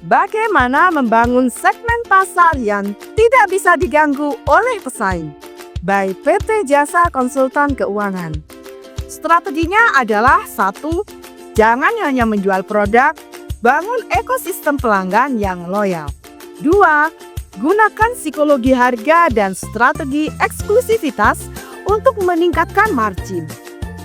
Bagaimana membangun segmen pasar yang tidak bisa diganggu oleh pesaing? By PT Jasa Konsultan Keuangan. Strateginya adalah 1. Jangan hanya menjual produk, bangun ekosistem pelanggan yang loyal. 2. Gunakan psikologi harga dan strategi eksklusivitas untuk meningkatkan margin.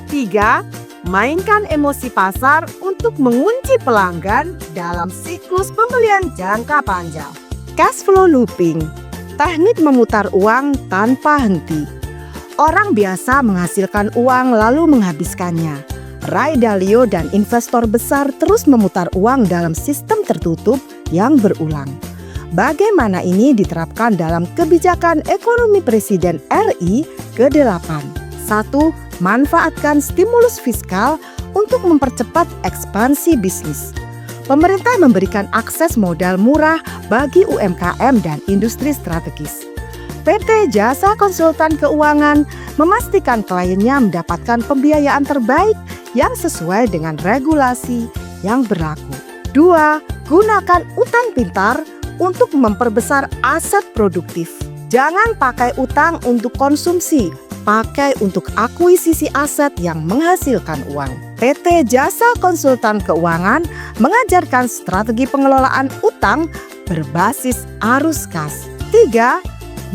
3. Mainkan emosi pasar untuk mengunci pelanggan dalam siklus pembelian jangka panjang. Cash flow looping, teknik memutar uang tanpa henti. Orang biasa menghasilkan uang lalu menghabiskannya. Ray Dalio dan investor besar terus memutar uang dalam sistem tertutup yang berulang. Bagaimana ini diterapkan dalam kebijakan ekonomi Presiden RI ke-8? 1. Manfaatkan stimulus fiskal untuk mempercepat ekspansi bisnis. Pemerintah memberikan akses modal murah bagi UMKM dan industri strategis. PT Jasa Konsultan Keuangan memastikan kliennya mendapatkan pembiayaan terbaik yang sesuai dengan regulasi yang berlaku. 2. Gunakan utang pintar untuk memperbesar aset produktif. Jangan pakai utang untuk konsumsi, pakai untuk akuisisi aset yang menghasilkan uang. PT Jasa Konsultan Keuangan mengajarkan strategi pengelolaan utang berbasis arus kas. 3.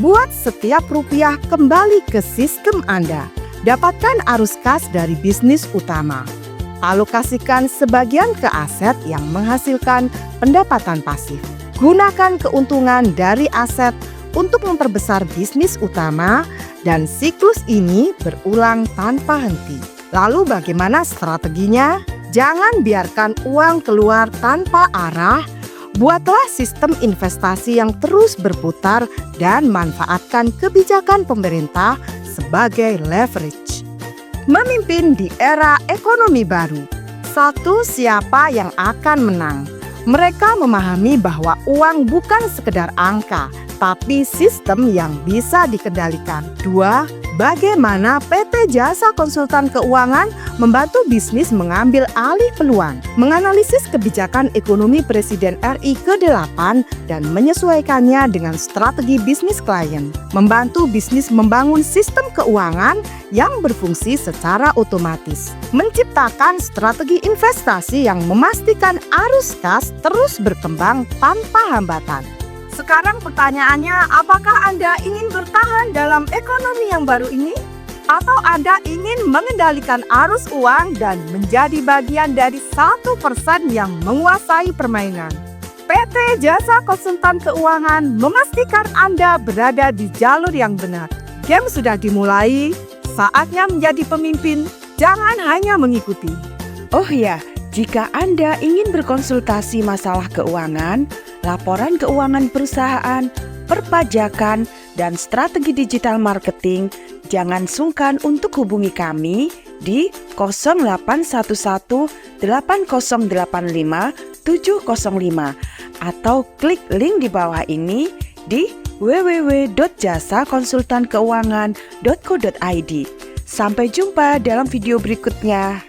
Buat setiap rupiah kembali ke sistem Anda. Dapatkan arus kas dari bisnis utama. Alokasikan sebagian ke aset yang menghasilkan pendapatan pasif. Gunakan keuntungan dari aset untuk memperbesar bisnis utama dan siklus ini berulang tanpa henti. Lalu bagaimana strateginya? Jangan biarkan uang keluar tanpa arah. Buatlah sistem investasi yang terus berputar dan manfaatkan kebijakan pemerintah sebagai leverage. Memimpin di era ekonomi baru. 1. Siapa yang akan menang? Mereka memahami bahwa uang bukan sekedar angka, tapi sistem yang bisa dikendalikan. 2. Bagaimana PT Jasa Konsultan Keuangan membantu bisnis mengambil alih peluang, menganalisis kebijakan ekonomi Presiden RI ke-8 dan menyesuaikannya dengan strategi bisnis klien, membantu bisnis membangun sistem keuangan yang berfungsi secara otomatis, menciptakan strategi investasi yang memastikan arus kas terus berkembang tanpa hambatan. Sekarang pertanyaannya, apakah Anda ingin bertahan dalam ekonomi yang baru ini? Atau Anda ingin mengendalikan arus uang dan menjadi bagian dari 1% yang menguasai permainan? PT Jasa Konsultan Keuangan memastikan Anda berada di jalur yang benar. Game sudah dimulai, saatnya menjadi pemimpin, jangan hanya mengikuti. Oh ya, jika Anda ingin berkonsultasi masalah keuangan, laporan keuangan perusahaan, perpajakan, dan strategi digital marketing, jangan sungkan untuk hubungi kami di 0811 8085 705 atau klik link di bawah ini di www.jasakonsultankeuangan.co.id. Sampai jumpa dalam video berikutnya.